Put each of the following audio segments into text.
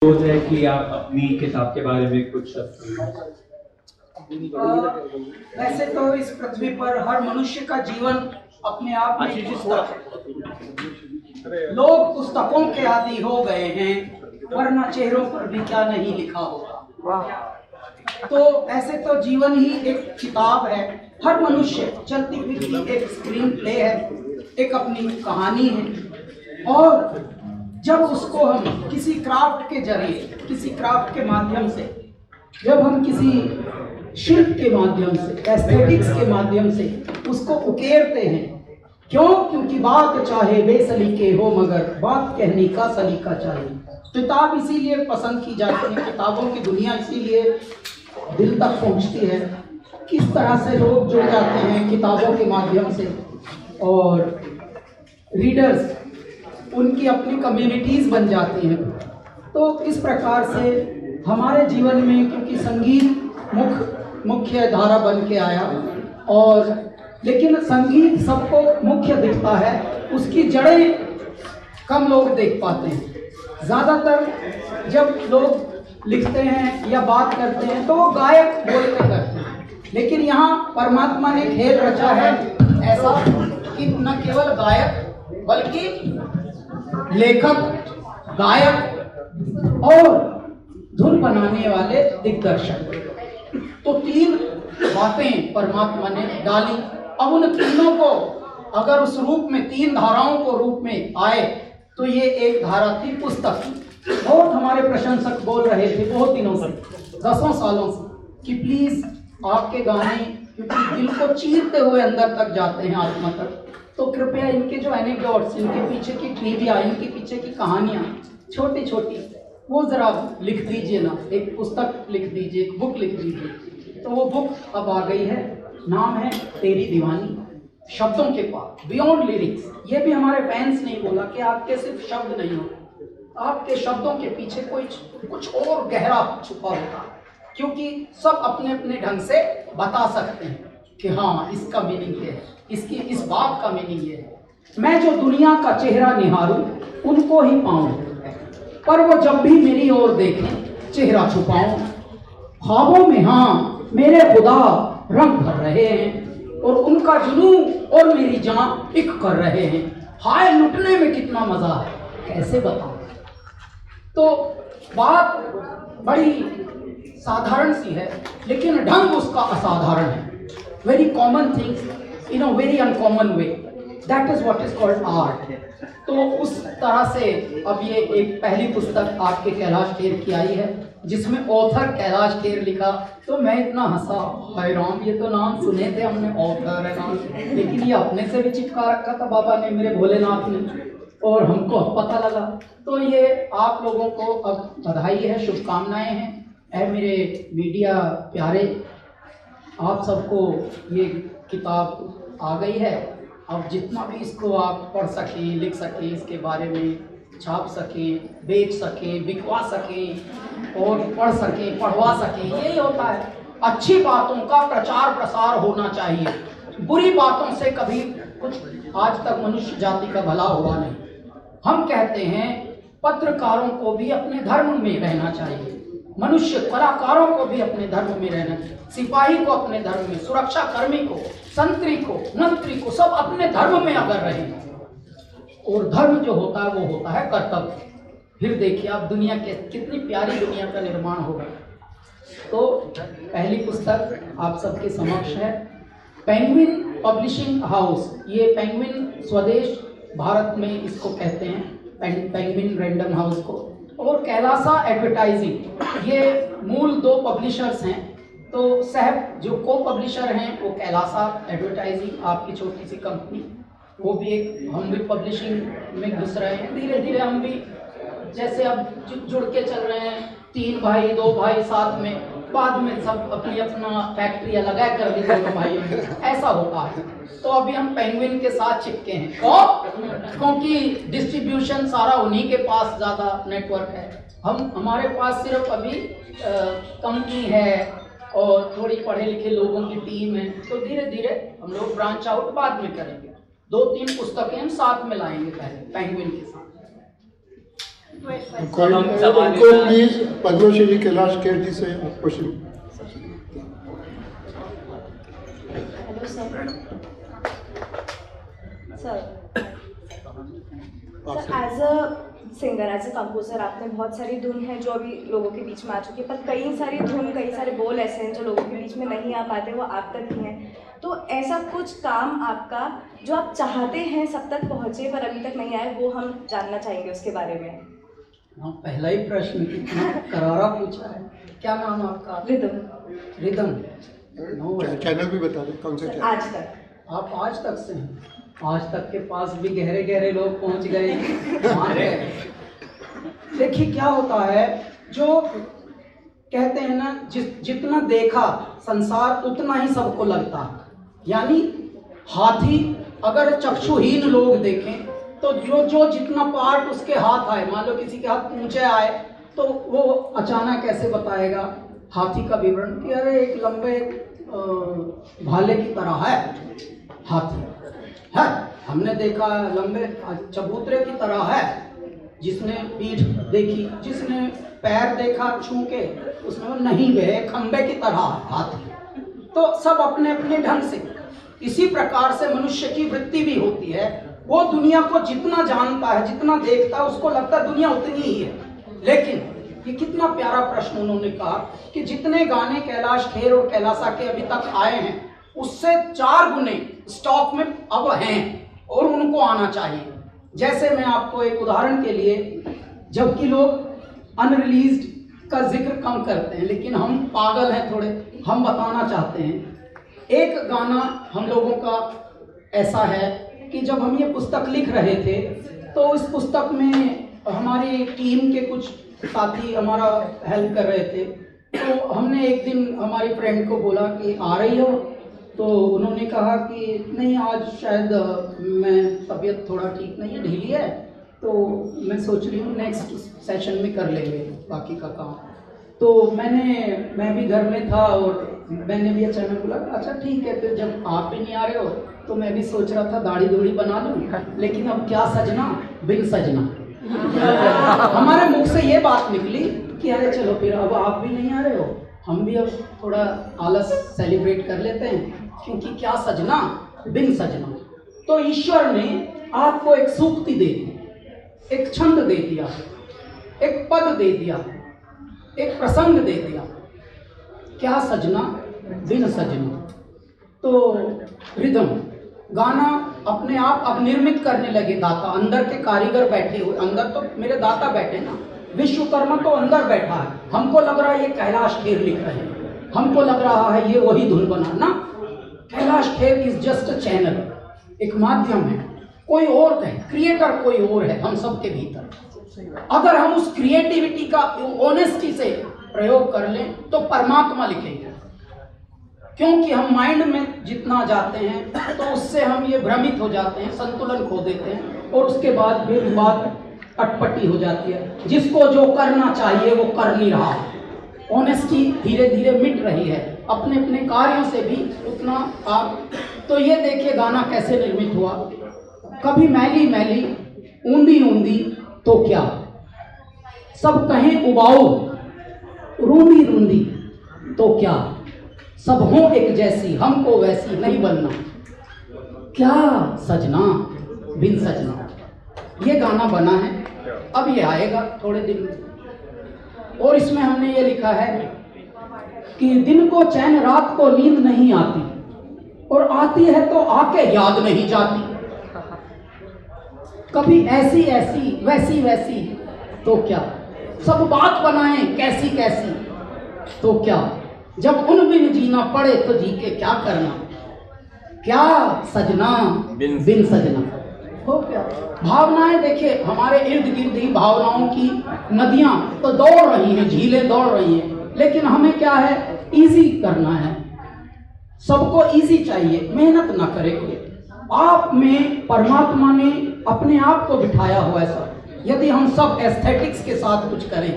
सोच है कि आप अपनी किताब के बारे में कुछ वैसे तो इस पृथ्वी पर हर मनुष्य का जीवन अपने आप में एक पुस्तक है। लोग पुस्तकों के आदी हो गए हैं, वरना चेहरों पर भी क्या नहीं लिखा होगा। तो ऐसे तो जीवन ही एक किताब है। हर मनुष्य चलती फिरती एक स्क्रीन प्ले है, एक अपनी कहानी है। और जब उसको हम किसी क्राफ्ट के जरिए, किसी क्राफ्ट के माध्यम से, जब हम किसी शिल्प के माध्यम से, एस्थेटिक्स के माध्यम से उसको उकेरते हैं, क्योंकि बात चाहे बेसलीके हो मगर बात कहने का सलीका चाहिए। किताब इसीलिए पसंद की जाती है, किताबों की दुनिया इसीलिए दिल तक पहुंचती है। किस तरह से लोग जुड़ जाते हैं किताबों के माध्यम से, और रीडर्स उनकी अपनी कम्युनिटीज़ बन जाती हैं। तो इस प्रकार से हमारे जीवन में, क्योंकि संगीत मुख्य धारा बन के आया, और लेकिन संगीत सबको मुख्य दिखता है, उसकी जड़ें कम लोग देख पाते हैं। ज़्यादातर जब लोग लिखते हैं या बात करते हैं तो वो गायक बोल के करते हैं, लेकिन यहाँ परमात्मा ने खेल रचा है ऐसा कि न केवल गायक बल्कि लेखक, गायक और धुन बनाने वाले दिग्दर्शक। तो तीन बातें परमात्मा ने डाली। अब उन तीनों को अगर उस रूप में, तीन धाराओं को रूप में आए, तो ये एक धारा थी पुस्तक। बहुत हमारे प्रशंसक बोल रहे थे बहुत दिनों से, 10 सालों से, कि प्लीज आपके गाने, क्योंकि दिल को चीरते हुए अंदर तक जाते हैं, आत्मा तक, तो कृपया इनके जो एनेक्डोट्स, इनके पीछे की ट्रिविया, इनके पीछे की कहानियाँ छोटी छोटी, वो ज़रा लिख दीजिए ना, एक पुस्तक लिख दीजिए, एक बुक लिख दीजिए। तो वो बुक अब आ गई है, नाम है तेरी दीवानी, शब्दों के पार, बियॉन्ड लिरिक्स। ये भी हमारे फैंस ने बोला कि आपके सिर्फ शब्द नहीं होते, आपके शब्दों के पीछे कुछ और गहरा छुपा होता है, क्योंकि सब अपने अपने ढंग से बता सकते हैं कि हाँ इसका मीनिंग ये है, इसकी इस बात का मीनिंग ये है। मैं जो दुनिया का चेहरा निहारूं उनको ही पाऊं, पर वो जब भी मेरी ओर देखें चेहरा छुपाऊं। ख्वाबों में हाँ मेरे खुदा रंग भर रहे हैं, और उनका जुनून और मेरी जान एक कर रहे हैं। हाय लुटने में कितना मजा है, कैसे बताऊं। तो बात बड़ी साधारण सी है, लेकिन ढंग उसका असाधारण है। Very common things in a very uncommon way, that is what is called art. तो उस तरह से अब ये एक पहली पुस्तक आपके कैलाश खेर की आई है, जिसमें ऑथर कैलाश खेर लिखा। तो मैं इतना हंसा, हाय राम, ये तो नाम सुने थे हमने, ऑथर है नाम, लेकिन ये अपने से भी चिपका रखा था बाबा ने, मेरे भोलेनाथ ने, और हमको पता लगा। तो ये आप लोगों को अब बधाई है, शुभकामनाएं हैं। ऐ मेरे मीडिया प्यारे, आप सबको ये किताब आ गई है। अब जितना भी इसको आप पढ़ सकें, लिख सकें, इसके बारे में छाप सकें, बेच सकें, बिकवा सकें, और पढ़ सकें, पढ़वा सकें, यही होता है। अच्छी बातों का प्रचार प्रसार होना चाहिए, बुरी बातों से कभी कुछ आज तक मनुष्य जाति का भला हुआ नहीं। हम कहते हैं पत्रकारों को भी अपने धर्म में रहना चाहिए, मनुष्य कलाकारों को भी अपने धर्म में रहना चाहिए, सिपाही को अपने धर्म में, सुरक्षा कर्मी को, संतरी को, मंत्री को, सब अपने धर्म में अगर रहें, और धर्म जो होता है वो होता है कर्तव्य। फिर देखिए आप दुनिया के कितनी प्यारी दुनिया का निर्माण होगा। तो पहली पुस्तक आप सबके समक्ष है, पेंगुइन पब्लिशिंग हाउस। ये पेंगुइन स्वदेश भारत में इसको कहते हैं, पेंगुइन रैंडम हाउस को, और कैलासा एडवर्टाइजिंग, ये मूल दो पब्लिशर्स हैं। तो जो को पब्लिशर हैं वो कैलासा एडवर्टाइजिंग, आपकी छोटी सी कंपनी, वो भी एक, हम भी पब्लिशिंग में घुस रहे हैं धीरे धीरे। हम भी जैसे अब जुड़ के चल रहे हैं, 3 भाई 2 भाई साथ में, बाद में सब अपनी अपना फैक्ट्री लगा कर दी दोनों भाइयों में, ऐसा होता है। तो अभी हम पेंगुइन के साथ चिपके हैं, क्योंकि डिस्ट्रीब्यूशन सारा उन्हीं के पास ज़्यादा नेटवर्क है। हमारे पास सिर्फ अभी कंपनी है और थोड़ी पढ़े लिखे लोगों की टीम है। तो धीरे धीरे हम लोग ब्रांच आउट बाद में करेंगे, 2-3 पुस्तकें हम साथ में लाएंगे पहले पेंगुइन के साथ। उनको प्लीज पद्मश्री कैलाश खेर जी से question. Hello sir as a singer, as a composer आपने बहुत सारी धुन है जो अभी लोगों के बीच में आ चुकी है, पर कई सारी धुन, कई सारे बोल ऐसे हैं जो लोगों के बीच में नहीं आ पाते, वो आप तक ही हैं। तो ऐसा कुछ काम आपका जो आप चाहते हैं सब तक पहुँचे पर अभी तक नहीं आए, वो हम जानना चाहेंगे उसके बारे में। हाँ, पहला ही प्रश्न कितना करारा पूछा है। क्या नाम आपका? रिदम। रिदम। चैनल भी बता दें कौन सा चैनल? आज तक। आप आज तक से हैं? आज तक के पास भी गहरे गहरे लोग पहुंच गए, मान गए। देखिए क्या होता है, जो कहते हैं ना, जितना देखा संसार उतना ही सबको लगता है। यानी हाथी अगर चक्षुहीन लोग देखें तो जो जितना पार्ट उसके हाथ आए, मान लो किसी के हाथ ऊंचे आए तो वो अचानक कैसे बताएगा हाथी का विवरण कि अरे एक लंबे भाले की तरह है हाथी है, हमने देखा लंबे चबूतरे की तरह है, जिसने पीठ देखी, जिसने पैर देखा छू के, उसमें वो नहीं वे खंबे की तरह हाथी। तो सब अपने अपने ढंग से, इसी प्रकार से मनुष्य की वृत्ति भी होती है। वो दुनिया को जितना जानता है, जितना देखता है, उसको लगता है दुनिया उतनी ही है। लेकिन ये कितना प्यारा प्रश्न उन्होंने कहा कि जितने गाने कैलाश खेर और कैलासा के अभी तक आए हैं, उससे 4 गुने स्टॉक में अब हैं और उनको आना चाहिए। जैसे मैं आपको एक उदाहरण के लिए, जबकि लोग अनरिलीज्ड का जिक्र कम करते हैं, लेकिन हम पागल हैं थोड़े, हम बताना चाहते हैं। एक गाना हम लोगों का ऐसा है कि जब हम ये पुस्तक लिख रहे थे तो इस पुस्तक में हमारी टीम के कुछ साथी हमारा हेल्प कर रहे थे। तो हमने एक दिन हमारी फ्रेंड को बोला कि आ रही हो, तो उन्होंने कहा कि नहीं आज शायद मैं तबीयत थोड़ा ठीक नहीं है, ढीली है, तो मैं सोच रही हूँ नेक्स्ट सेशन में कर लेंगे बाकी का काम। तो मैं भी घर में था और मैंने भी अचानक बोला अच्छा ठीक है, फिर जब आप भी नहीं आ रहे हो तो मैं भी सोच रहा था दाढ़ी दूढ़ी बना लूँ, लेकिन अब क्या सजना बिन सजना। हमारे मुख से ये बात निकली कि अरे चलो फिर अब आप भी नहीं आ रहे हो, हम भी अब थोड़ा आलस सेलिब्रेट कर लेते हैं, क्योंकि क्या सजना बिन सजना। तो ईश्वर ने आपको एक सूक्ति दे दी, एक छंद दे दिया, एक पद दे दिया, एक प्रसंग दे दिया, क्या सजना बिन सजना। तो रिदम गाना अपने आप अब निर्मित करने लगे दाता, अंदर के कारीगर बैठे हुए, अंदर तो मेरे दाता बैठे ना, विश्वकर्मा तो अंदर बैठा है। हमको लग रहा है ये कैलाश खेर लिख रहे हैं, हमको लग रहा है ये वही धुन बना ना। Kailash Kher is just a channel, एक माध्यम है, कोई और है, क्रिएटर कोई और है हम सबके भीतर। अगर हम उस क्रिएटिविटी का ऑनेस्टी से प्रयोग कर लें तो परमात्मा लिखेंगे, क्योंकि हम माइंड में जितना जाते हैं तो उससे हम ये भ्रमित हो जाते हैं, संतुलन खो देते हैं और उसके बाद फिर बात अटपटी हो जाती है। जिसको जो करना चाहिए वो कर नहीं रहा, ऑनेस्टी धीरे धीरे मिट रही है, अपने अपने कार्यों से भी उतना आप। तो ये देखिए गाना कैसे निर्मित हुआ, कभी मैली मैली ऊंदी ऊंदी तो क्या, सब कहें उबाऊ रूंदी रूंदी तो क्या, सब हों एक जैसी हमको वैसी नहीं बनना, क्या सजना बिन सजना। ये गाना बना है, अब ये आएगा थोड़े दिन में। और इसमें हमने ये लिखा है कि दिन को चैन रात को नींद नहीं आती, और आती है तो आके याद नहीं जाती, कभी ऐसी ऐसी वैसी वैसी तो क्या, सब बात बनाएं कैसी कैसी तो क्या, जब उन बिन जीना पड़े तो जी के क्या करना, क्या सजना बिन सजना। हो क्या भावनाएं, देखिए हमारे इर्द गिर्द ही भावनाओं की नदियां तो दौड़ रही हैं, झीलें दौड़ रही हैं, लेकिन हमें क्या है, इजी करना है, सबको इजी चाहिए, मेहनत ना करे कोई। आप में परमात्मा ने अपने आप को बिठाया हुआ है सब। यदि हम सब एस्थेटिक्स के साथ कुछ करें,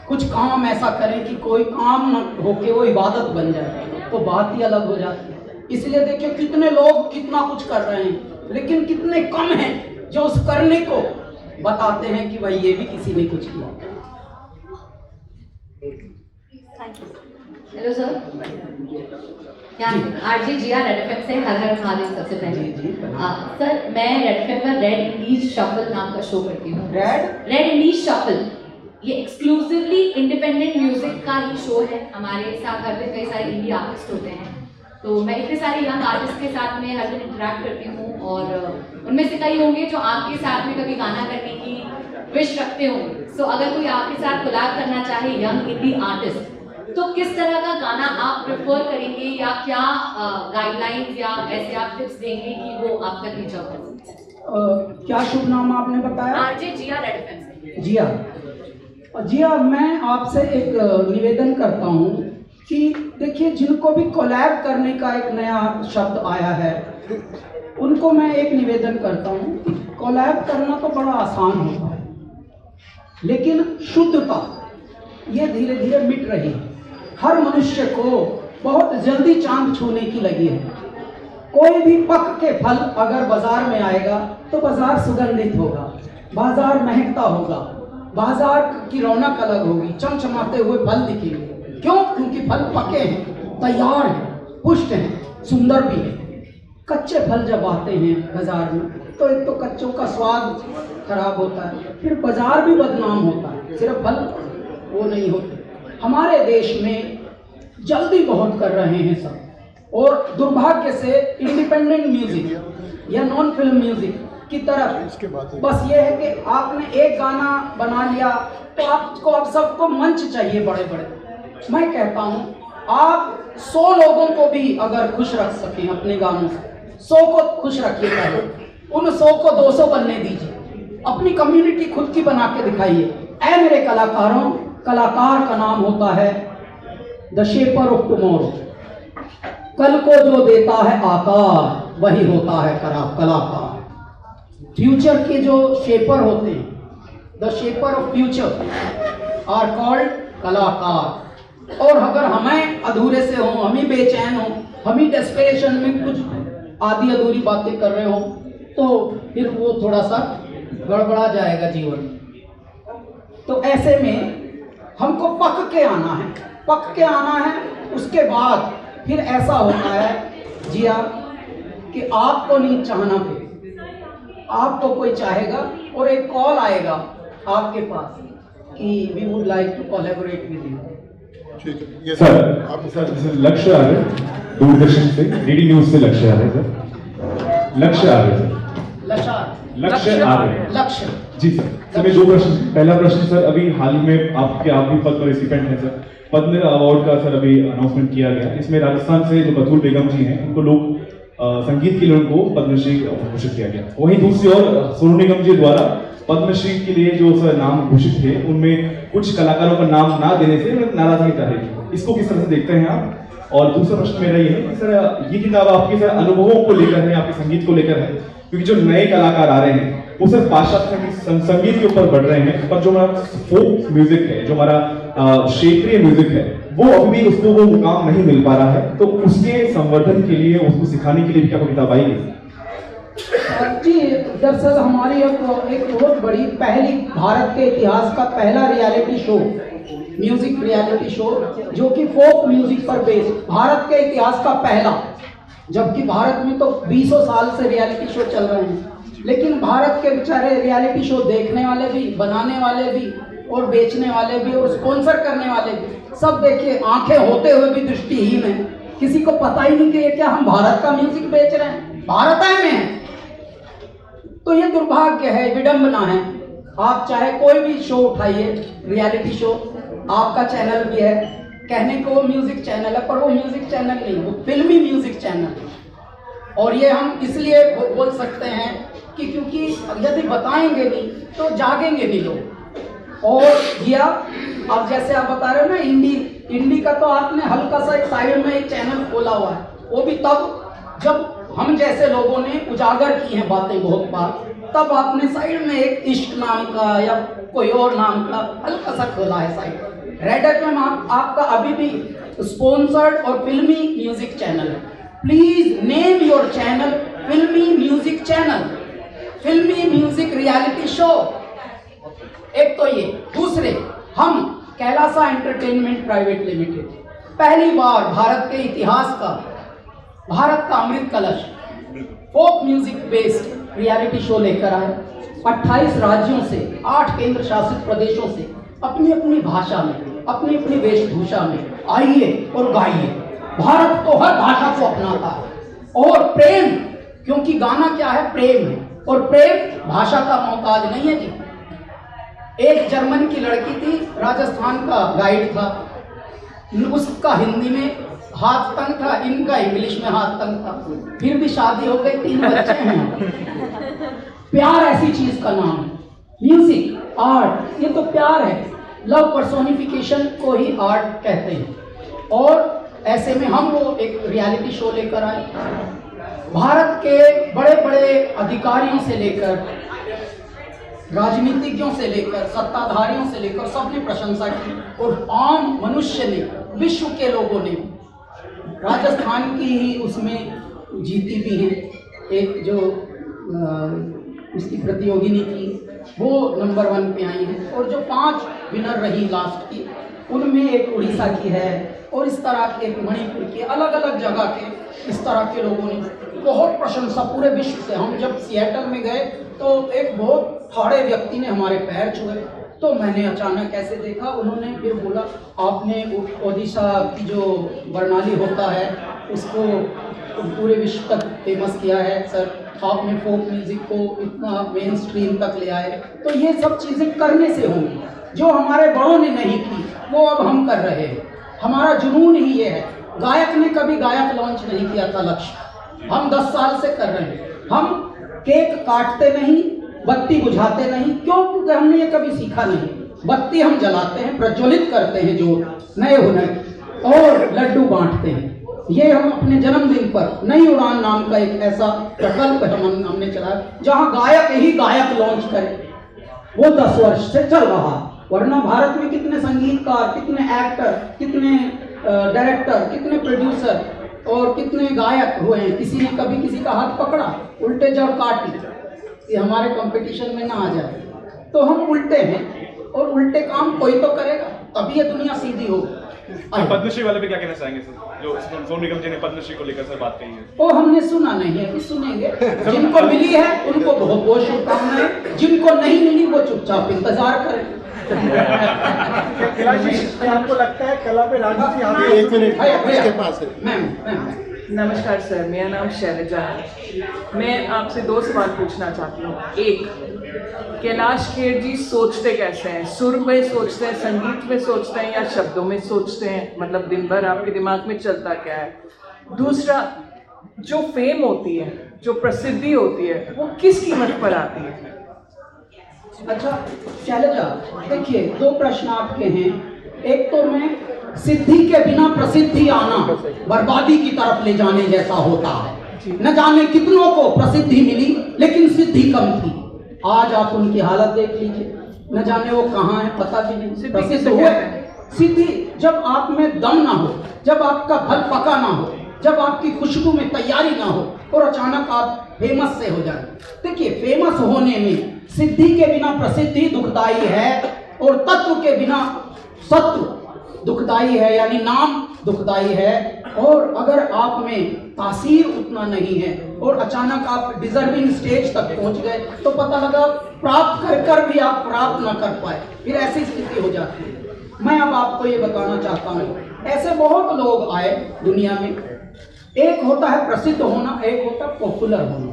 कुछ काम ऐसा करें कि कोई काम न होके वो इबादत बन जाए, तो बात ही अलग हो जाती है। इसलिए देखिए कितने लोग कितना कुछ कर रहे हैं, लेकिन कितने कम हैं जो उस करने को बताते हैं कि भाई ये भी किसी ने कुछ किया। हेलो सर, क्या आरजे जिया रेड एफएम से हर हर महादेव। सबसे पहले सर, मैं रेड एफएम पर रेड इंडीज शफल नाम का शो करती हूँ। रेड इंडीज शफल ये एक्सक्लूसिवली इंडिपेंडेंट म्यूजिक का ही शो है। हमारे साथ हर दिन कई सारे इंडी आर्टिस्ट होते हैं, तो मैं इतने सारे यंग आर्टिस्ट के साथ में हर दिन इंटरेक्ट करती हूँ, और उनमें से कई होंगे जो आपके साथ में कभी गाना करने की विश रखते होंगे। सो अगर कोई आपके साथ कोलैब करना चाहे यंग इंडी आर्टिस्ट, तो किस तरह का गाना आप प्रेफर करेंगे, या क्या गाइडलाइंस या ऐसे आप टिप्स देंगे कि वो आप तक रीच आउट कर सकें? क्या शुभ नाम आपने बताया? आरजे जिया रेड एफएम से। जिया, मैं आपसे एक निवेदन करता हूँ कि देखिए, जिनको भी कोलैब करने का एक नया शब्द आया है, उनको मैं एक निवेदन करता हूँ कि कोलैब करना तो बड़ा आसान होता है, लेकिन शुद्धता ये धीरे धीरे मिट रही है। हर मनुष्य को बहुत जल्दी चांद छूने की लगी है। कोई भी पक के फल अगर बाजार में आएगा तो बाजार सुगंधित होगा, बाजार महकता होगा, बाजार की रौनक अलग होगी, चमचमाते हुए फल दिखेंगे। क्यों? क्योंकि फल पके हैं, तैयार हैं, पुष्ट हैं, सुंदर भी हैं। कच्चे फल जब आते हैं बाजार में, तो एक तो कच्चों का स्वाद खराब होता है, फिर बाजार भी बदनाम होता है, सिर्फ फल वो नहीं होते। हमारे देश में जल्दी बहुत कर रहे हैं सब, और दुर्भाग्य से इंडिपेंडेंट म्यूजिक या नॉन फिल्म म्यूजिक की तरफ बस ये है कि आपने एक गाना बना लिया तो आपको अब सबको मंच चाहिए बड़े बड़े। मैं कहता हूँ, आप 100 लोगों को भी अगर खुश रख सकें अपने गानों से, 100 को खुश रखिए पहले, उन 100 को 200 बनने दीजिए। अपनी कम्युनिटी खुद की बना के दिखाइए। ऐ मेरे कलाकारों, कलाकार का नाम होता है द शेपर ऑफ टुमारो। कल को जो देता है आकार, वही होता है कलाकार। फ्यूचर के जो शेपर होते हैं, the shaper of future are called कलाकार। और अगर हमें अधूरे से हो, हम ही बेचैन हो, हम ही डेस्परेशन में कुछ आधी अधूरी बातें कर रहे हो, तो फिर वो थोड़ा सा गड़बड़ा जाएगा जीवन। तो ऐसे में हमको पक के आना है, पक के आना है। उसके बाद फिर ऐसा होता है जिया कि आपको नहीं चाहना, फिर आपको कोई चाहेगा और एक कॉल आएगा आपके पास कि we would like to collaborate with you. Sir Lakshya आ रहे हैं दूरदर्शन से, डीडी न्यूज से लक्ष्य आ रहे हैं सर। लक्ष्य आ रहे हैं सर, लक्ष्य आ रहे हैं। लक्ष्य जी सर, मैं 2 प्रश्न। पहला प्रश्न सर, अभी हाल में आप भी पद्म रेसिपेंट हैं सर। पद्म अवार्ड का सर अभी अनाउंसमेंट किया गया। इसमें राजस्थान से जो बतूल बेगम जी हैं, उनको लोग संगीत के लिए उनको पद्मश्री घोषित किया गया। वहीं दूसरी ओर सोनू निगम जी द्वारा पद्मश्री के लिए जो सर नाम घोषित थे, उनमें कुछ कलाकारों का नाम ना देने से नाराजगी जाहिर। इसको किस तरह से देखते हैं आप? और दूसरा प्रश्न मेरा ये है कि सर ये किताब आपके सर अनुभवों को लेकर है, आपके संगीत को लेकर है, क्योंकि जो नए कलाकार आ रहे हैं वो सर पाश्चात्य संगीत के ऊपर बढ़ रहे हैं, पर जो हमारा फोक म्यूजिक है, जो हमारा क्षेत्रीय म्यूजिक है, वो अभी भी उसको वो मुकाम नहीं मिल पा रहा है। तो उसके संवर्धन के लिए, उसको सिखाने के लिए क्या कोई किताब आई है? जी, दरअसल हमारी एक बहुत बड़ी पहली, भारत के इतिहास का पहला reality show, music reality show, जो कि फोक म्यूजिक पर बेस्ड, भारत के इतिहास का पहला। जबकि भारत में तो 20 साल से रियलिटी शो चल रहे हैं, लेकिन भारत के बेचारे रियलिटी शो देखने वाले भी, बनाने वाले भी, और बेचने वाले भी, और स्पॉन्सर करने वाले भी, सब देखिए आंखें होते हुए भी दृष्टिहीन है। किसी को पता ही नहीं कि ये क्या हम भारत का म्यूजिक बेच रहे हैं, भारत में है। तो ये दुर्भाग्य है, विडंबना है। आप चाहे कोई भी शो उठाइए, रियलिटी शो, आपका चैनल भी है, कहने को वो म्यूजिक चैनल है, पर वो म्यूजिक चैनल नहीं, वो फिल्मी म्यूजिक चैनल है। और ये हम इसलिए बोल सकते हैं कि क्योंकि यदि बताएंगे नहीं तो जागेंगे नहीं लोग। और भैया, अब जैसे आप बता रहे हो ना, इंडी का तो आपने हल्का सा एक साइड में एक चैनल खोला हुआ है, वो भी तब जब हम जैसे लोगों ने उजागर की हैं बातें बहुत बार, तब आपने साइड में एक इश्क नाम का या कोई और नाम का हल्का सा खोला है साइड। रेड एफएम आपका अभी भी स्पॉन्सर्ड और फिल्मी म्यूजिक चैनल है। प्लीज नेम योर चैनल फिल्मी म्यूजिक चैनल, फिल्मी म्यूजिक रियलिटी शो, एक तो ये, दूसरे हम कैलासा एंटरटेनमेंट प्राइवेट लिमिटेड पहली बार भारत के इतिहास का, भारत का अमृत कलश folk music based reality show लेकर आए। 28 राज्यों से 8 केंद्र शासित प्रदेशों से अपनी अपनी भाषा में, अपनी अपनी वेशभूषा में आइए और गाइए। भारत तो हर भाषा को अपनाता है, और प्रेम, क्योंकि गाना क्या है, प्रेम है, और प्रेम भाषा का मोहताज नहीं है जी। एक जर्मन की लड़की थी, राजस्थान का गाइड था, उसका हिंदी में हाथ तंग था, इनका इंग्लिश में हाथ तंग था, फिर भी शादी हो गई, 3 बच्चे हैं। प्यार ऐसी चीज का नाम है, म्यूजिक, आर्ट, ये तो प्यार है। लव पर्सोनिफिकेशन को ही आर्ट कहते हैं। और ऐसे में हम वो एक रियलिटी शो लेकर आए। भारत के बड़े बड़े अधिकारियों से लेकर, राजनीतिज्ञों से लेकर, सत्ताधारियों से लेकर सबने प्रशंसा की, और आम मनुष्य ने, विश्व के लोगों ने, राजस्थान की ही उसमें जीती भी है एक जो उसकी प्रतियोगिनी थी, वो नंबर 1 पे आई है, और जो 5 विनर रही लास्ट की, उनमें एक उड़ीसा की है, और इस तरह के मणिपुर के, अलग अलग जगह के इस तरह के लोगों ने बहुत प्रशंसा पूरे विश्व से। हम जब सिएटल में गए तो एक बहुत ठाड़े व्यक्ति ने हमारे पैर छुए, तो मैंने अचानक ऐसे देखा, उन्होंने फिर बोला आपने ओडिशा की जो बरनाली होता है उसको पूरे विश्व तक फेमस किया है सर, आपने फोक म्यूजिक को इतना मेन स्ट्रीम तक ले आए। तो ये सब चीज़ें करने से होंगी, जो हमारे बड़ों ने नहीं की वो अब हम कर रहे हैं। हमारा जुनून ही ये है। गायक ने कभी गायक लॉन्च नहीं किया था लक्ष्य, हम 10 साल से कर रहे हैं। हम केक काटते नहीं, बत्ती बुझाते नहीं, क्यों? क्योंकि हमने ये कभी सीखा नहीं। बत्ती हम जलाते हैं, प्रज्वलित करते हैं जो नए हुनर, और लड्डू बांटते हैं। ये हम अपने जन्मदिन पर नई उड़ान नाम का एक ऐसा प्रकल्प हमने चलाया, जहां गायक ही गायक लॉन्च करे। वो 10 वर्ष से चल रहा, वरना भारत में कितने संगीतकार, कितने एक्टर, कितने डायरेक्टर, कितने प्रोड्यूसर और कितने गायक हुए हैं। किसी ने कभी किसी का हाथ पकड़ा, उल्टे जड़ काटी, ये हमारे कंपटीशन में ना आ जाए। तो हम उल्टे हैं, और उल्टे काम कोई तो करेगा, तभी ये दुनिया सीधी होगी। पद्मश्री वाले पे क्या कहना चाहेंगे सर, जो सोनू निगम जी ने पद्मश्री को लेकर सर बात कही है? वो हमने सुना नहीं है, सुनेंगे। जिनको मिली है उनको बहुत बहुत शुभकामनाएं, जिनको नहीं मिली वो चुपचाप इंतजार करें। आपको लगता है कला पे राजनीति? एक मिनट इसके पास है। मैम नमस्कार सर, मेरा नाम शैलजा है। मैं आपसे 2 सवाल पूछना चाहती हूँ। एक, कैलाश खेर जी सोचते कैसे हैं? सुर में सोचते हैं, संगीत में सोचते हैं, या शब्दों में सोचते हैं? मतलब दिन भर आपके दिमाग में चलता क्या है? दूसरा, जो फेम होती है, जो प्रसिद्धि होती है, वो किस कीमत पर आती है? अच्छा शैलजा, देखिए 2 प्रश्न आपके हैं। एक तो मैं सिद्धि के बिना प्रसिद्धि आना बर्बादी की तरफ ले जाने जैसा होता है। न जाने कितनों को प्रसिद्धि मिली लेकिन सिद्धि कम थी। आज आप उनकी हालत देख लीजिए, न जाने वो कहाँ है, पता भी नहीं। प्रसिद्ध हुए, सिद्धि जब आप में दम ना हो, जब आपका फल पका ना हो, जब आपकी खुशबू में तैयारी ना हो, और अचानक आप फेमस से हो जाए। देखिए, फेमस होने में सिद्धि के बिना प्रसिद्धि दुखदाई है, और तत्व के बिना सत्व दुखदाई है, यानी नाम दुखदाई है। और अगर आप में तासीर उतना नहीं है और अचानक आप डिजर्विंग स्टेज तक पहुंच गए, तो पता लगा प्राप्त कर कर भी आप प्राप्त ना कर पाए, फिर ऐसी स्थिति हो जाती है। मैं अब आपको ये बताना चाहता हूँ, ऐसे बहुत लोग आए दुनिया में। एक होता है प्रसिद्ध होना, एक होता है पॉपुलर होना,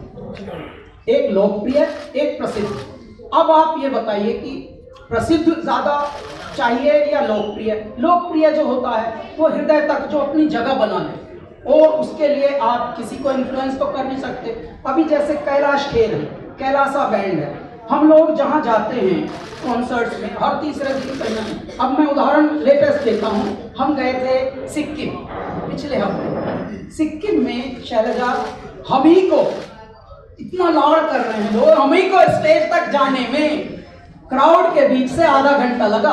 एक लोकप्रिय, एक प्रसिद्ध। अब आप ये बताइए कि प्रसिद्ध ज्यादा चाहिए या लोकप्रिय? लोकप्रिय जो होता है वो हृदय तक जो अपनी जगह बना ले, और उसके लिए आप किसी को इन्फ्लुएंस तो कर नहीं सकते। अभी जैसे कैलाश खेर है, कैलासा बैंड है, हम लोग जहाँ जाते हैं कॉन्सर्ट्स में हर तीसरे दिन कहीं। अब मैं उदाहरण लेटेस्ट देता हूँ, हम गए थे सिक्किम पिछले हफ्ते। सिक्किम में शैलजा हम ही को इतना लाड़ कर रहे हैं लोग, हम ही को स्टेज तक जाने में क्राउड के बीच से आधा घंटा लगा।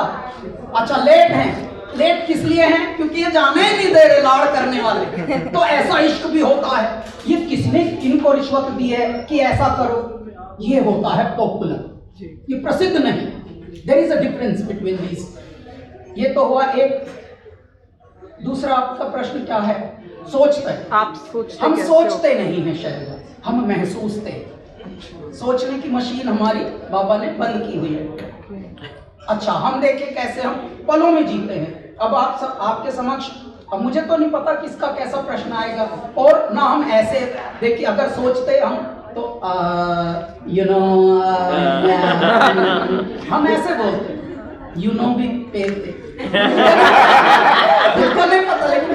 अच्छा लेट हैं, लेट किस लिए हैं? क्योंकि ये जाने ही नहीं दे रहे लाड़ करने वाले। तो ऐसा इश्क भी होता है। ये किसने इनको रिश्वत दी है कि ऐसा करो? ये होता है पॉपुलर, ये प्रसिद्ध नहीं। There is a difference between these. ये तो हुआ एक। दूसरा आपका प्रश्न क्या है? सोचते हैं। आप सोचते हम कैसे सोचते नहीं हैं शायद, हम महसूसते हैं। सोचने की मशीन हमारी बाबा ने बंद की हुई है। अच्छा, हम देखें कैसे हम पलों में जीते हैं। अब आपके समक्ष, अब मुझे तो नहीं पता किसका कैसा प्रश्न आएगा, और ना हम ऐसे देखिए, अगर सोचते हम तो हम ऐसे बोलते भी पेलते मुझको नहीं पता, लेकिन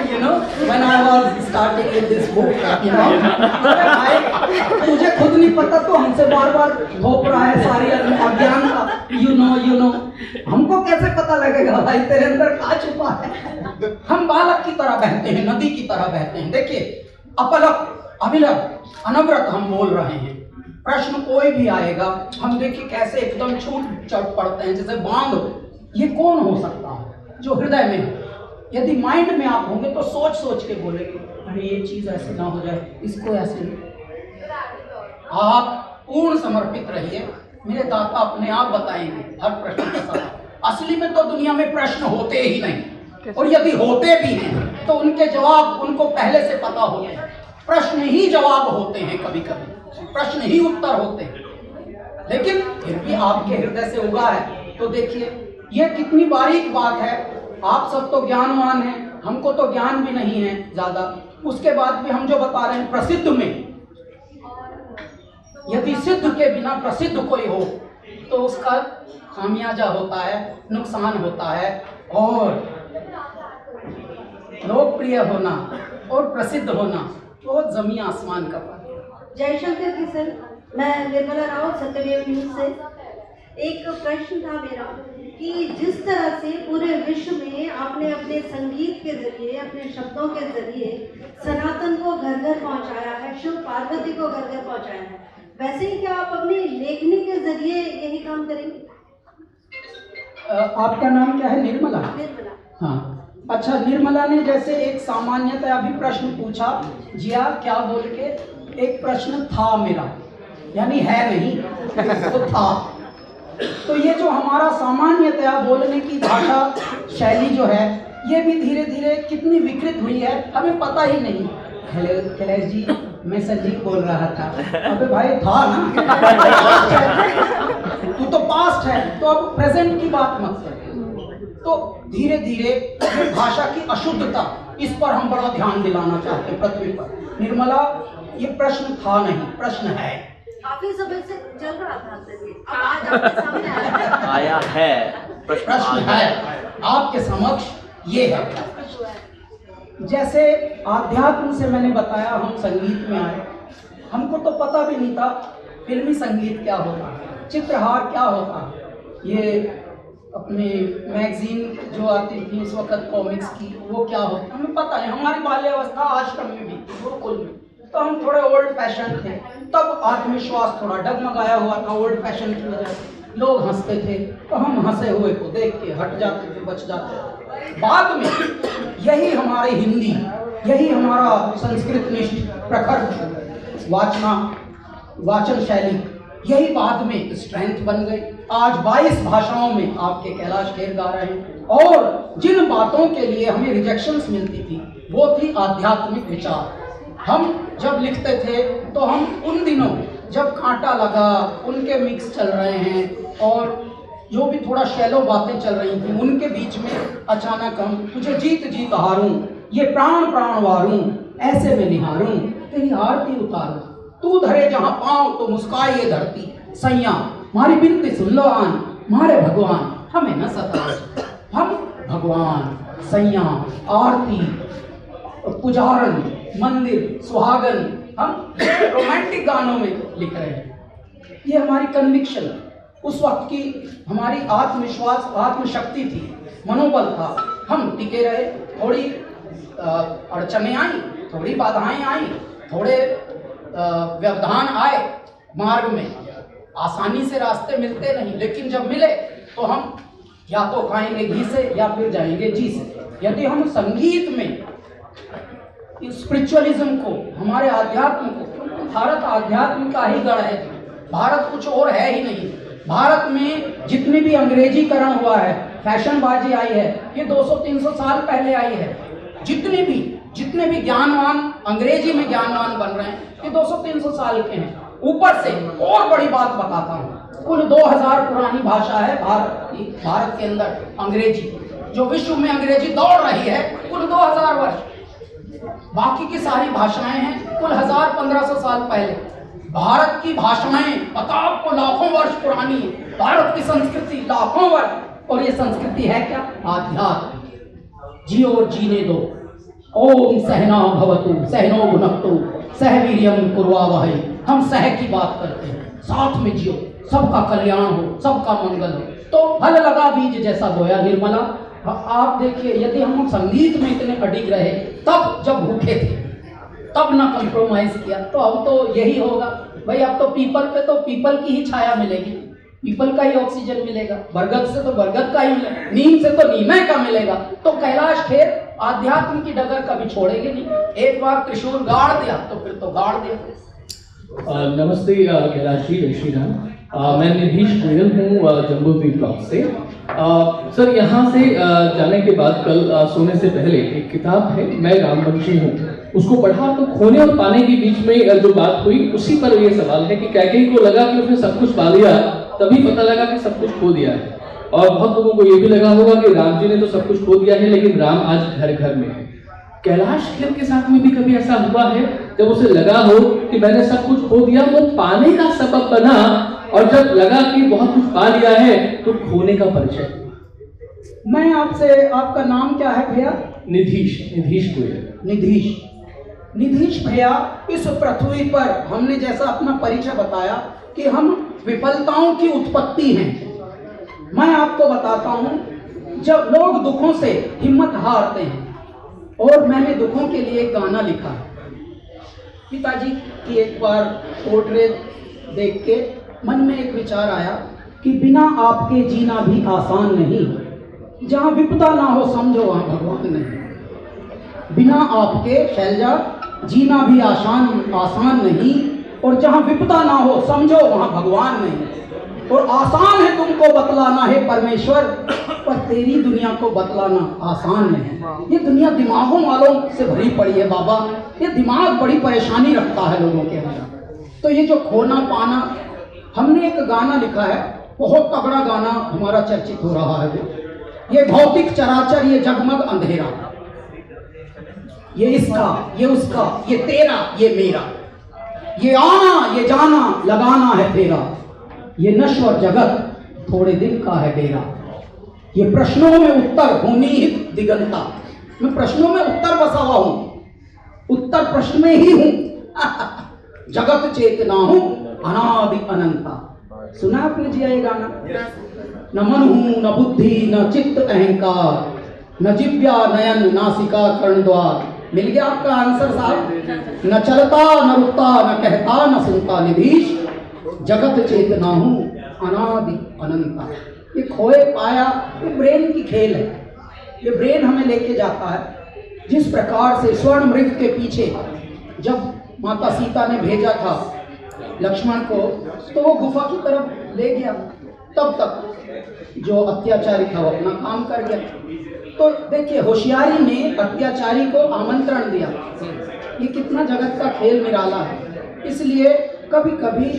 when I was starting with this book, मुझे खुद नहीं पता तो हमसे बार बार घोप रहा है सारी अज्ञान का हमको कैसे पता लगेगा भाई तेरे अंदर क्या छुपा है। हम बालक की तरह बहते हैं, नदी की तरह बहते हैं। देखिए, अपलक अभिलक अनवरत हम बोल रहे हैं। प्रश्न कोई भी आएगा, हम देखिए कैसे एकदम छूट चढ़ पड़ते हैं जैसे बांध। ये कौन हो सकता है जो हृदय में है? यदि माइंड में आप होंगे तो सोच सोच के बोलेंगे, अरे ये चीज ऐसे ना हो जाए, इसको ऐसे नहीं। आप पूर्ण समर्पित रहिए, मेरे दाता अपने आप बताएंगे हर प्रश्न का सवाल। असली में तो दुनिया में प्रश्न होते ही नहीं, और यदि होते भी हैं तो उनके जवाब उनको पहले से पता होते हैं। प्रश्न ही जवाब होते हैं, कभी कभी प्रश्न ही उत्तर होते हैं। लेकिन फिर भी आपके हृदय से उगा है तो देखिए ये कितनी बारीक बात है। आप सब तो ज्ञानवान हैं, हमको तो ज्ञान भी नहीं है ज्यादा, उसके बाद भी हम जो बता रहे हैं प्रसिद्ध में, यदि सिद्ध के बिना प्रसिद्ध कोई हो तो उसका खामियाजा होता है, नुकसान होता है। और लोकप्रिय होना और प्रसिद्ध होना बहुत जमीन आसमान का फर्क है। जयशंकर की सर, मैं निर्मला राव सत्यमेव न्यूज से। एक प्रश्न था मेरा कि जिस तरह से पूरे विश्व में आपने अपने संगीत के जरिए, अपने शब्दों के जरिए सनातन को घर घर पहुंचाया है, शिव पार्वती को घर घर पहुंचाया है, वैसे ही क्या आप अपनी लेखनी के जरिए यही काम करेंगे? आपका नाम क्या है? निर्मला। निर्मला। हाँ, अच्छा। निर्मला ने जैसे एक सामान्यतः अभी प्रश्न पूछा, जिया क्या बोल के, एक प्रश्न था मेरा, यानी है नहीं तो था। तो ये जो हमारा सामान्यतया बोलने की भाषा शैली जो है, ये भी धीरे धीरे कितनी विकृत हुई है हमें पता ही नहीं। हेलो कैलाश जी, मैं संजीव बोल रहा था। अबे भाई था ना, तू तो पास्ट है, तो अब प्रेजेंट की बात मत कर। तो धीरे धीरे भाषा की अशुद्धता, इस पर हम बड़ा ध्यान दिलाना चाहते हैं पृथ्वी पर। निर्मला, ये प्रश्न था नहीं, प्रश्न है। काफी समय से चल रहा था, आज आपके सामने आया है। प्रश्न है आपके समक्ष, ये है। जैसे आध्यात्म से मैंने बताया, हम संगीत में आए, हमको तो पता भी नहीं था फिल्मी संगीत क्या होता है, चित्रहार क्या होता है, ये अपने मैगजीन जो आती थी उस वक्त कॉमिक्स की, वो क्या होता, हमें पता है। हमारी बाल्यावस्था आश्रम में भी, गुरुकुल में, तो हम थोड़े ओल्ड फैशन थे। तब आत्मविश्वास थोड़ा डगमगाया हुआ था ओल्ड फैशन की वजह से। लोग हंसते थे तो हम हंसे हुए को देख के हट जाते थे, बच जाते थे। बाद में यही हमारी हिंदी, यही हमारा संस्कृत निष्ठ प्रखर वाचन शैली, यही बाद में स्ट्रेंथ बन गई। आज 22 भाषाओं में आपके कैलाश खेर गा रहे हैं। और जिन बातों के लिए हमें रिजेक्शंस मिलती थी वो थी आध्यात्मिक विचार। हम जब लिखते थे तो हम उन दिनों जब कांटा लगा, उनके मिक्स चल रहे हैं और जो भी थोड़ा शैलो बातें चल रही थी, उनके बीच में अचानक हम तुझे जीत जीत हारूं, ये प्राण प्राण वारूं, ऐसे में निहारूं, तेरी आरती उतारूं, तू धरे जहां पांव तो मुस्काए ये धरती, सैया मारी बिनती सुन लो आन, मारे भगवान हमें न सताओ। हम भगवान, सैया, आरती, पुजारन, मंदिर, सुहागन, हम रोमांटिक गानों में लिख रहे हैं। ये हमारी कन्विक्शन, उस वक्त की हमारी आत्मविश्वास, आत्मशक्ति थी, मनोबल था। हम टिके रहे। थोड़ी अड़चनें आई, थोड़ी बाधाएं आई, थोड़े व्यवधान आए मार्ग में। आसानी से रास्ते मिलते नहीं, लेकिन जब मिले तो हम या तो खाएंगे घी से या फिर जाएंगे जी से। यदि हम संगीत में स्पिरिचुअलिज्म को, हमारे आध्यात्म को, भारत आध्यात्म का ही गढ़ है, भारत कुछ और है ही नहीं। भारत में जितनी भी अंग्रेजीकरण हुआ है, फैशनबाजी आई है, ये 200-300 साल पहले आई है। जितने भी ज्ञानवान अंग्रेजी में ज्ञानवान बन रहे हैं, ये 200-300 साल के हैं। ऊपर से और बड़ी बात बताता हूँ, कुल 2000 पुरानी भाषा है भारत के अंदर अंग्रेजी। जो विश्व में अंग्रेजी दौड़ रही है कुल 2000 वर्ष, बाकी की सारी भाषाएं हैं कुल 1000-1500 साल पहले। भारत की भाषाएं पता आपको लाखों वर्ष पुरानी है, भारत की संस्कृति लाखों वर्ष। और ये संस्कृति है क्या? आध्यात्म। जियो और जीने दो। ओम सहना भवतु सहनो भुनक्तु सह वीर्यं कुर्वावहै। हम सह की बात करते हैं, साथ में जियो, सबका कल्याण हो, सबका मंगल हो। तो फल लगा बीज जैसा बोया निर्मला। आप देखिए, यदि हम संगीत में इतने अडिग रहे तब जब भूखे थे, तब ना कंप्रोमाइज किया, तो अब तो यही होगा भाई। अब तो पीपल पे तो पीपल की ही छाया मिलेगी, पीपल का ही ऑक्सीजन मिलेगा, बरगद से तो बरगद का ही मिलेगा, नीम से तो नीमे का मिलेगा। तो कैलाश खेर आध्यात्म की डगर कभी छोड़ेंगे नहीं। एक बार त्रिशूल गाड़ दिया तो फिर तो गाड़ दिया। नमस्ते कैलाश जी, जय श्री राम। मैं निधीश गोयल हूँ जम्बूद्वीप ब्लॉक से। सर, यहाँ से जाने के बाद कल सोने से पहले एक किताब है मैं रामवंशी हूँ, उसको पढ़ा तो खोने और पाने के बीच में जो बात हुई उसी पर ये सवाल है कि कैकेयी को लगा कि उसने सब कुछ पा लिया, तभी पता लगा कि सब कुछ खो दिया है। और बहुत लोगों को ये भी लगा होगा कि राम जी ने तो सब कुछ खो दिया है, लेकिन राम आज घर घर में है। कैलाश खेर के साथ में भी कभी ऐसा हुआ है जब उसे लगा हो कि मैंने सब कुछ खो दिया, वो पाने का सबब बना, और जब लगा कि बहुत कुछ पा लिया है तो खोने का परिचय? मैं आपसे, आपका नाम क्या है भैया? निधीश गोयल। निधीश भैया, इस पृथ्वी पर हमने जैसा अपना परिचय बताया कि हम विफलताओं की उत्पत्ति हैं। मैं आपको बताता हूँ, जब लोग दुखों से हिम्मत हारते हैं, और मैंने दुखों के लिए एक गाना लिखा है। पिताजी की एक बार पोर्ट्रेट देख के मन में एक विचार आया कि बिना आपके जीना भी आसान नहीं, जहाँ विपदा ना हो समझो वहाँ भगवान नहीं। बिना आपके शैलजा जीना भी आसान नहीं, और जहाँ विपदा ना हो समझो वहाँ भगवान नहीं। और आसान है तुमको बतलाना है परमेश्वर, पर तेरी दुनिया को बतलाना आसान नहीं। ये दुनिया दिमागों वालों से भरी पड़ी है बाबा, ये दिमाग बड़ी परेशानी रखता है लोगों के अंदर। तो ये जो खोना पाना, हमने एक गाना लिखा है, बहुत तगड़ा गाना हमारा चर्चित हो रहा है वो, ये भौतिक चराचर, ये जगमग अंधेरा, ये इसका, ये उसका, ये तेरा, ये मेरा, ये आना, ये जाना, लगाना है फेरा, ये नश्वर जगत थोड़े दिन का है डेरा, ये प्रश्नों में उत्तर होनी हित दिगंता। मैं प्रश्नों में उत्तर बसा हुआ हूं, उत्तर प्रश्न में ही हूं। जगत चेतना हूं अनादि अनंता। सुना आपने जिया ये गाना? न मन हूं न बुद्धि न चित्त अहंकार, न जिव्या नयन नासिका कर्ण द्वार। मिल गया आपका आंसर साहब। न चलता न रुकता न कहता न सुनता निधीश, जगत चेतना हूं अनादि अनंता। ये खोए पाया, ये ब्रेन की खेल है, ये ब्रेन हमें लेके जाता है। जिस प्रकार से स्वर्ण मृग के पीछे जब माता सीता ने भेजा था लक्ष्मण को, तो वो गुफा की तरफ ले गया, तब तक जो अत्याचारी था वो अपना काम कर गया। तो देखिए, होशियारी ने अत्याचारी को आमंत्रण दिया। ये कितना जगत का खेल निराला है। इसलिए कभी कभी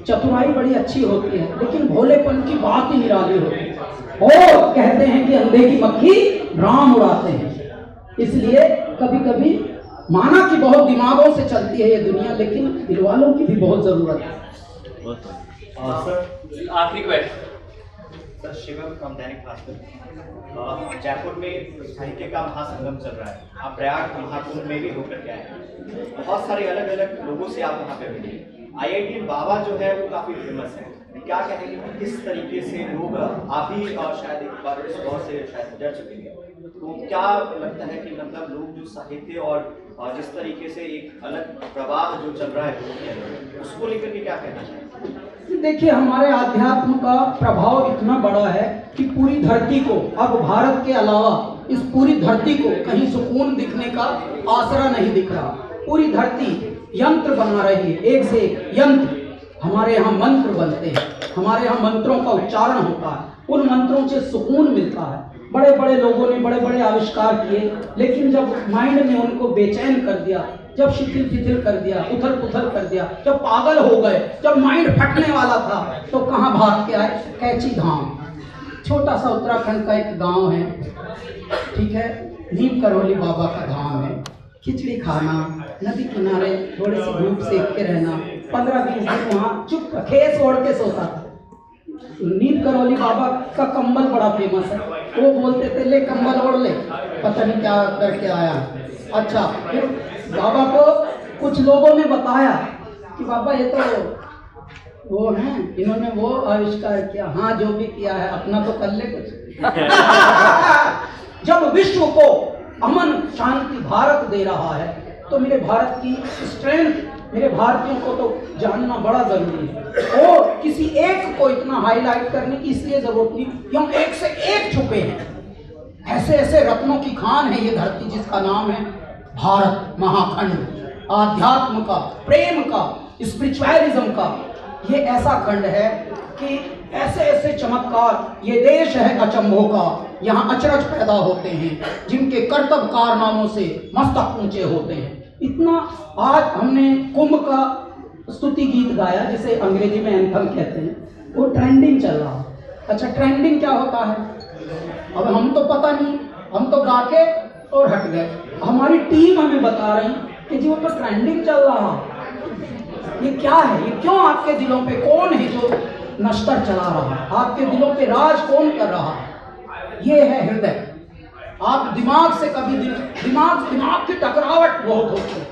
चतुराई बड़ी अच्छी होती है, लेकिन भोलेपन की बात ही निराली होती है। और कहते हैं कि अंधे की मक्खी राम उड़ाते हैं। इसलिए कभी कभी माना कि बहुत दिमागों से चलती है ये दुनिया, लेकिन दिल वालों की भी बहुत जरूरत है। सर, आखिरी question sir, Shivam from Dainik Bhaskar. Jaipur में साहित्य का महासंगम चल रहा है, आप प्रयाग महाकुंभ में भी होकर के आए, बहुत सारे अलग अलग लोगों से आप वहाँ पे मिले। IIT बाबा जो है वो काफ़ी फेमस है, क्या कहेंगे कि किस तरीके से लोग, आप भी शायद एक बार इस दौर से शायद गुजर चुके हैं, तो क्या लगता है कि मतलब लोग जो साहित्य और जिस तरीके से एक अलग प्रवाह जो चल रहा है उसको लेकर के क्या कहना चाहिए? देखिए, हमारे आध्यात्म का प्रभाव इतना बड़ा है कि पूरी धरती को, अब भारत के अलावा इस पूरी धरती को कहीं सुकून दिखने का आसरा नहीं दिख रहा। पूरी धरती यंत्र बना रही है, एक से एक यंत्र। हमारे यहाँ मंत्र बनते हैं, हमारे यहाँ मंत्रों का उच्चारण होता है, उन मंत्रों से सुकून मिलता है। बड़े बड़े लोगों ने बड़े बड़े आविष्कार किए, लेकिन जब माइंड ने उनको बेचैन कर दिया, जब शिथिल कर दिया, उथल पुथल कर दिया, जब पागल हो गए, जब माइंड फटने वाला था, तो कहाँ भाग के आए? कैची धाम, छोटा सा उत्तराखंड का एक गांव है, ठीक है, नीम करौली बाबा का धाम है। खिचड़ी खाना, नदी किनारे थोड़ी सी धूप सेक के रहना, 15-20 दिन वहाँ चुप खेस ओढ़ के सोता था। नीम करौली बाबा का कंबल बड़ा फेमस है, वो बोलते थे ले कंबल ओढ़ ले, पता नहीं क्या करके आया। अच्छा, फिर बाबा को कुछ लोगों ने बताया कि बाबा ये तो वो हैं, इन्होंने वो आविष्कार किया। हाँ, जो भी किया है अपना तो कर ले कुछ। जब विश्व को अमन शांति भारत दे रहा है, तो मेरे भारत की स्ट्रेंथ, मेरे भारतीयों को तो जानना बड़ा जरूरी है। और किसी एक को इतना हाईलाइट करने की इसलिए जरूरत नहीं कि हम एक से एक छुपे हैं। ऐसे ऐसे रत्नों की खान है ये धरती, जिसका नाम है भारत महाखंड। आध्यात्म का, प्रेम का, स्पिरिचुअलिज्म का ये ऐसा खंड है कि ऐसे ऐसे चमत्कार, ये देश है अचंभों का। यहाँ अचरज पैदा होते हैं, जिनके कर्तव्य कारनामों से मस्तक ऊंचे होते हैं। इतना आज हमने कुंभ का स्तुति गीत गाया, जिसे अंग्रेजी में एंथम कहते हैं, वो ट्रेंडिंग चल रहा है। अच्छा, ट्रेंडिंग क्या होता है अब हम तो पता नहीं, हम तो गा के और हट गए। हमारी टीम हमें बता रही कि जी वो तो ट्रेंडिंग चल रहा है। ये क्या है? ये क्यों आपके दिलों पे कौन है जो नश्तर चला रहा है? आपके दिलों पे राज कौन कर रहा है? ये है हृदय। आप दिमाग से कभी दिमाग की टकरावट बहुत होती है,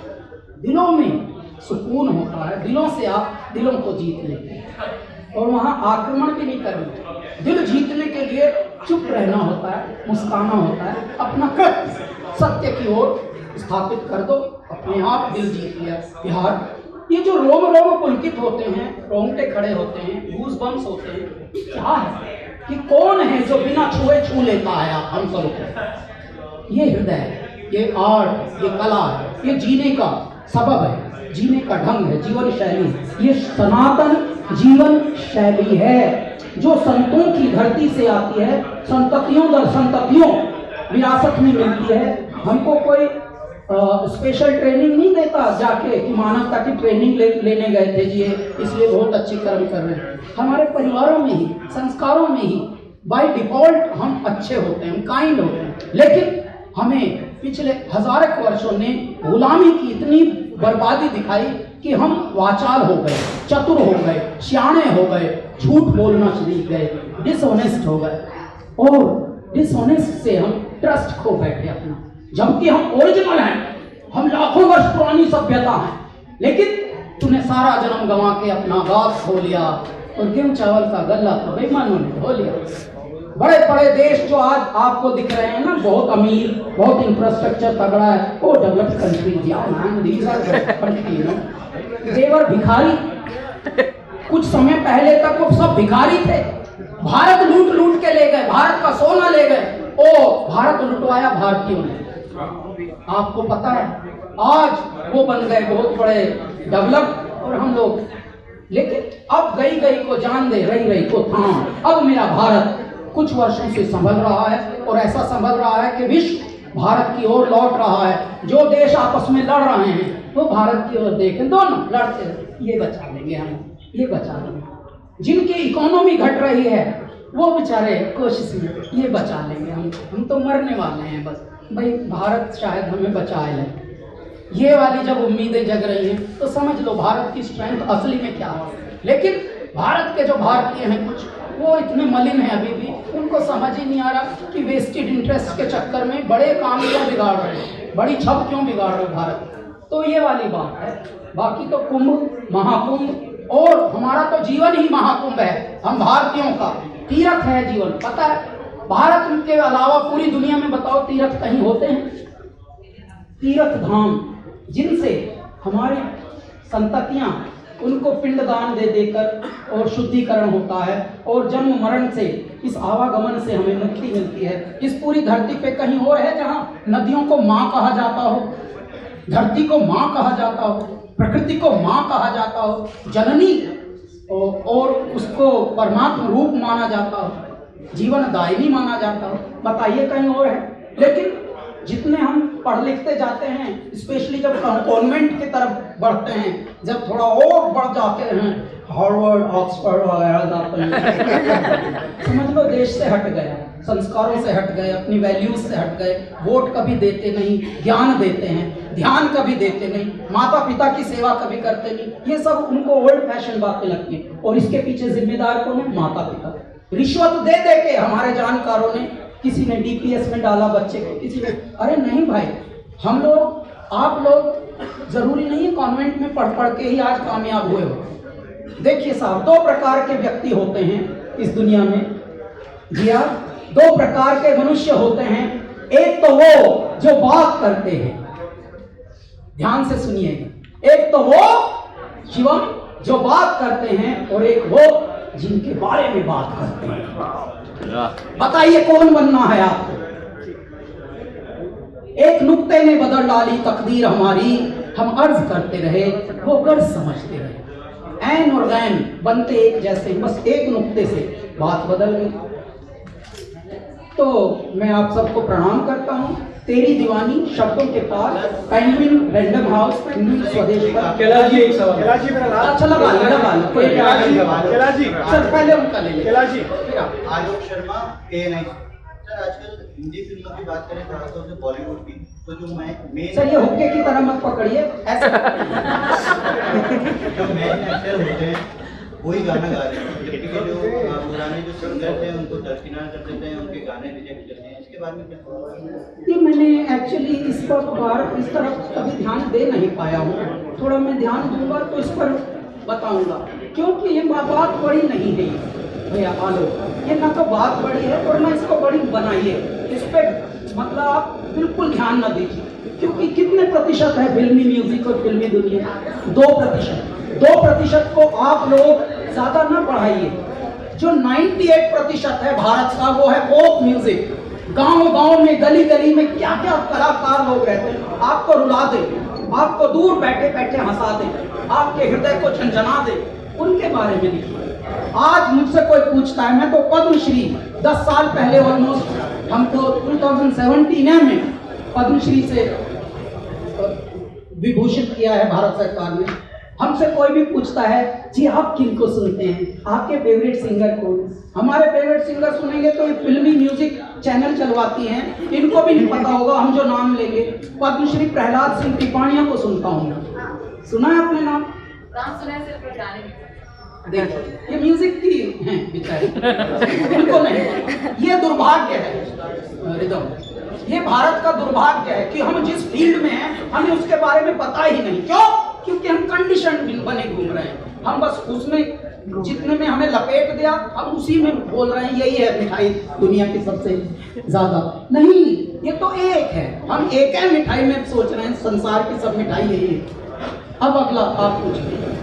दिलों में सुकून होता है, दिलों से आप दिलों को जीत लेते हैं। और वहाँ आक्रमण भी नहीं करना, दिल जीतने के लिए चुप रहना होता है, मुस्काना होता है, अपना कृत्य सत्य की ओर स्थापित कर दो, अपने आप दिल जीत लिया। बिहार ये जो रोम रोम पुलकित होते हैं, रोंगटे खड़े होते हैं, गूज बम्स होते हैं, ये क्या है? ये कौन है जो बिना छुए छू लेता है हम सबको? ये हृदय है, ये आर्ट, ये कला है, ये जीने का सबब है, जीने का ढंग है, जीवन शैली। ये सनातन जीवन शैली है जो संतों की धरती से आती है, संततियों दर संततियों विरासत में मिलती है। हमको कोई स्पेशल ट्रेनिंग नहीं देता जाके कि मानवता की ट्रेनिंग लेने गए थे जी, इसलिए बहुत अच्छे कर्म कर रहे हैं। हमारे परिवारों में ही, संस्कारों में ही बाय डिफॉल्ट हम अच्छे होते हैं, काइंड होते हैं। लेकिन हमें पिछले हजारों वर्षों ने गुलामी की इतनी बर्बादी दिखाई कि हम वाचाल हो गए, चतुर हो गए, सियाणे हो गए, झूठ बोलना सीख गए, डिसऑनेस्ट हो गए, और डिसऑनेस्ट से हम ट्रस्ट खो बैठे अपना, जबकि हम ओरिजिनल हैं, हम लाखों वर्ष पुरानी सभ्यता हैं। लेकिन तूने सारा जन्म गंवा के अपना बाप खो लिया, और गेहूं चावल का गल्ला तो बेईमानों ने धो लिया। बड़े बड़े देश जो आज आपको दिख रहे हैं ना, बहुत अमीर, बहुत इंफ्रास्ट्रक्चर तगड़ा है, वो डेवलप्ड कंट्रीज देवर भिखारी। कुछ समय पहले तक वो सब भिखारी थे, भारत लूट लूट के ले गए, भारत का सोना ले गए, ओ भारत लुटवाया भारतीयों ने। आपको पता है आज वो बन गए बहुत बड़े डेवलप, और हम लोग, लेकिन अब गई गई को जान दे, रही रही को थाम। अब मेरा भारत कुछ वर्षों से संभल रहा है, और ऐसा संभल रहा है कि विश्व भारत की ओर लौट रहा है। जो देश आपस में लड़ रहे हैं वो भारत की ओर देखें, दोनों लड़ते हैं, ये बचा लेंगे हम, ये बचा लेंगे। जिनकी इकोनॉमी घट रही है वो बेचारे कोशिश में, ये बचा लेंगे हम तो मरने वाले हैं बस, भाई भारत शायद हमें बचा ले। ये वाली जब उम्मीदें जग रही हैं तो समझ लो भारत की स्ट्रेंथ असली में क्या है। लेकिन भारत के जो भारतीय हैं कुछ, वो इतने मलिन हैं अभी भी, उनको समझ ही नहीं आ रहा कि वेस्टेड इंटरेस्ट के चक्कर में बड़े काम क्यों बिगाड़ रहे हैं, बड़ी छप क्यों बिगाड़ रहे भारत। तो ये वाली बात है। बाकी तो कुंभ, महाकुंभ, और हमारा तो जीवन ही महाकुंभ है। हम भारतीयों का तीर्थ है जीवन। पता है भारत के अलावा पूरी दुनिया में बताओ तीर्थ कहीं होते हैं? तीर्थ धाम, जिनसे हमारी संततियां, उनको पिंडदान दे देकर और शुद्धिकरण होता है, और जन्म मरण से, इस आवागमन से हमें मुक्ति मिलती है। इस पूरी धरती पे कहीं और है जहाँ नदियों को माँ कहा जाता हो, धरती को माँ कहा जाता हो, प्रकृति को माँ कहा जाता हो, जननी और उसको परमात्मा रूप माना जाता हो, जीवन दायिनी माना जाता हो, बताइए कहीं और है। लेकिन जितने हम पढ़ लिखते जाते हैं, स्पेशली जब कॉन्वेंट की तरफ बढ़ते हैं, जब थोड़ा और बढ़ जाते हैं, हार्वर्ड ऑक्सफोर्ड वगैरह जाते हैं, समझ लो देश से हट गए, संस्कारों से हट गए, अपनी वैल्यूज से हट गए, वोट कभी देते नहीं, ज्ञान देते हैं, ध्यान कभी देते नहीं, माता पिता की सेवा कभी करते नहीं। ये सब उनको ओल्ड फैशन बातें लगती हैं। और इसके पीछे जिम्मेदार कौन है? माता पिता। रिश्वत दे दे के हमारे जानकारों ने, किसी ने डीपीएस में डाला बच्चे को, किसी ने, अरे नहीं भाई, हम लोग, आप लोग जरूरी नहीं है कॉन्वेंट में पढ़ पढ़ के ही आज कामयाब हुए हो। देखिए साहब, दो प्रकार के व्यक्ति होते हैं इस दुनिया में, जी हाँ, दो प्रकार के मनुष्य होते हैं। एक तो वो जो बात करते हैं, ध्यान से सुनिएगा, एक तो वो शिवम जो बात करते हैं, और एक वो जिनके बारे में बात करते हैं। बताइए कौन बनना है आपको? एक नुक्ते ने बदल डाली तकदीर हमारी, हम अर्ज करते रहे, वो गर्ज समझते रहे। ऐन और गैन बनते एक जैसे, बस एक नुक्ते से बात बदल गई। तो मैं आप सबको प्रणाम करता हूँ। तेरी दीवानी शब्दों के पास, पेंगुइन रैंडम हाउस, पेंगुइन स्वदेश पर। कैलाश जी एक सवाल। कैलाश जी मेरा लास्ट। अच्छा लगा कोई कैलाश जी सर पहले उनका ले ले। कैलाश जी। आलोक शर्मा ANI। सर आजकल हिंदी फिल्मों की बात करें, खासतौर से बॉलीवुड की, तो जो मैं सर ये हुक्के की तरह मत पकड़िए ऐसे। जो मेन एक्टर होते हैं वही गाना गा रहे हैं, जबकि जो पुराने जो सिंगर थे उनको दरकिनार कर देते हैं, उनके गाने रिजेक्ट करते हैं। इसके बारे में क्या? ये मैंने एक्चुअली इस पर इस तरफ कभी ध्यान दे नहीं पाया हूँ। थोड़ा मैं ध्यान दूंगा तो इस पर बताऊंगा, क्योंकि ये बात बड़ी नहीं है भैया आलोक, ये ना तो बात बड़ी है और ना इसको बड़ी बनाइए। इस पर मतलब आप बिल्कुल ध्यान न दीजिए, क्योंकि कितने प्रतिशत है फिल्मी म्यूजिक और फिल्मी दुनिया? 2%। 2% को आप लोग ज्यादा न बढ़ाइए। जो 98% है भारत का, वो है पॉप म्यूजिक। गांव-गांव में, गली गली में क्या क्या कलाकार लोग रहते हैं, आपको रुला दे, आपको दूर बैठे बैठे हंसा दे, आपके हृदय को झंझना दे, उनके बारे में लिखिए। आज मुझसे कोई पूछता है, मैं तो पद्मश्री 10 साल पहले ऑलमोस्ट, हमको 2017 में पद्मश्री से विभूषित किया है भारत सरकार ने। हमसे कोई भी पूछता है जी आप किनको सुनते हैं, आपके फेवरेट सिंगर कौन? हमारे फेवरेट सिंगर सुनेंगे तो ये फिल्मी म्यूजिक चैनल चलवाती हैं, इनको भी नहीं पता होगा हम जो नाम लेंगे। पद्मश्री प्रहलाद सिंह टिपाणिया को सुनता हूँ। सुना है आपने नाम? देखो ये म्यूजिक की हैं बेचारे, इनको नहीं। ये दुर्भाग्य है रिदम, ये भारत का दुर्भाग्य है कि हम जिस फील्ड में हैं हमें उसके बारे में पता ही नहीं। क्यों? क्योंकि हम कंडीशन बने घूम रहे हैं। हम बस उसमें जितने में हमें लपेट दिया हम उसी में बोल रहे हैं यही है मिठाई दुनिया की सबसे ज्यादा। नहीं, ये तो एक है, हम एक है मिठाई में सोच रहे हैं संसार की सब मिठाई यही है। अब अगला आप पूछिए।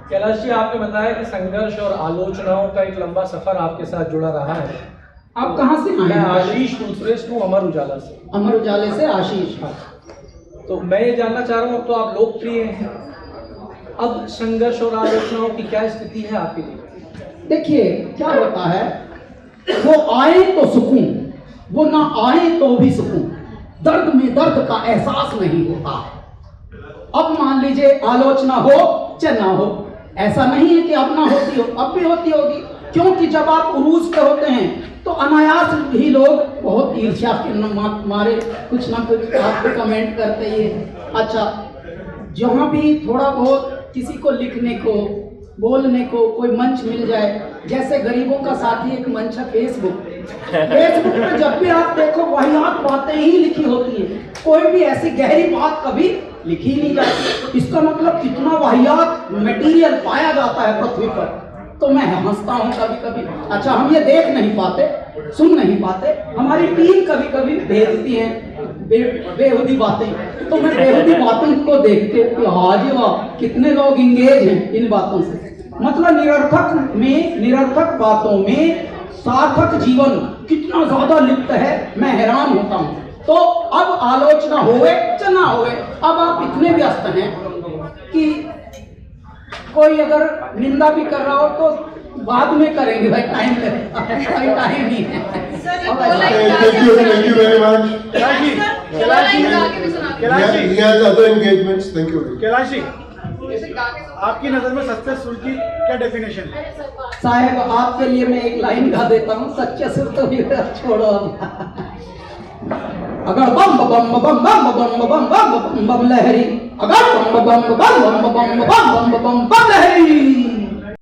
कैलाश जी, आपने बताया कि संघर्ष और आलोचनाओं का एक लंबा सफर आपके साथ जुड़ा रहा है। आप कहाँ से आए? मैं आशीष टूथपेस्ट हूँ, अमर उजाला से। अमर उजाले से आशीष। तो मैं ये जानना चाह रहा हूँ, अब तो आप लोकप्रिय हैं, अब संघर्ष और आलोचनाओं की क्या स्थिति है आपके लिए? देखिए क्या होता है, वो आए तो सुकून, वो ना आए तो भी सुकून। दर्द में दर्द का एहसास नहीं होता। अब मान लीजिए आलोचना हो चाहे ना हो, ऐसा नहीं है कि अब ना होती हो, अब भी होती होगी, क्योंकि जब आप उरूज पे होते हैं तो अनायास ही लोग बहुत ईर्ष्या के मारे कुछ ना कुछ आप कमेंट करते ही। अच्छा, जहाँ भी थोड़ा बहुत किसी को लिखने को, बोलने को कोई मंच मिल जाए, जैसे गरीबों का साथी एक मंच है फेसबुक। फेसबुक पे जब भी आप देखो वाहियात बातें ही लिखी होती हैं, कोई भी ऐसी गहरी बात कभी लिखी नहीं जाती। इसका मतलब कितना वाहियात मटेरियल पाया जाता है पृथ्वी पर। तो मैं हंसता हूँ कभी कभी। अच्छा, हम ये देख नहीं पाते, सुन नहीं पाते, हमारी टीम कभी कभी भेजती है बेहुदी बातें, तो मैं बेहुदी बातों को देखते कि आज वाह कितने लोग इंगेज हैं इन बातों से। मतलब निरर्थक बातों में सार्थक जीवन कितना ज्यादा लिप्त है, मैं हैरान होता हूँ। तो अब आलोचना होवे या ना होवे, अब आप इतने व्यस्त हैं कि कोई अगर निंदा भी कर रहा हो तो बाद में करेंगे भाई, टाइम लगेगा, अभी टाइम नहीं है। Thank you very much. He has other engagements. Thank you. Kailash ji, आपकी नजर में सक्सेसफुल की क्या डेफिनेशन है? साहब आपके लिए मैं एक लाइन गा देता हूँ, सच्चे सुर तो भी छोड़ो। अगर बम बम बम बम बम बम बम बम बम बम लहरी, अगर बम बम बम बम बम बम बम बम बम लहरी।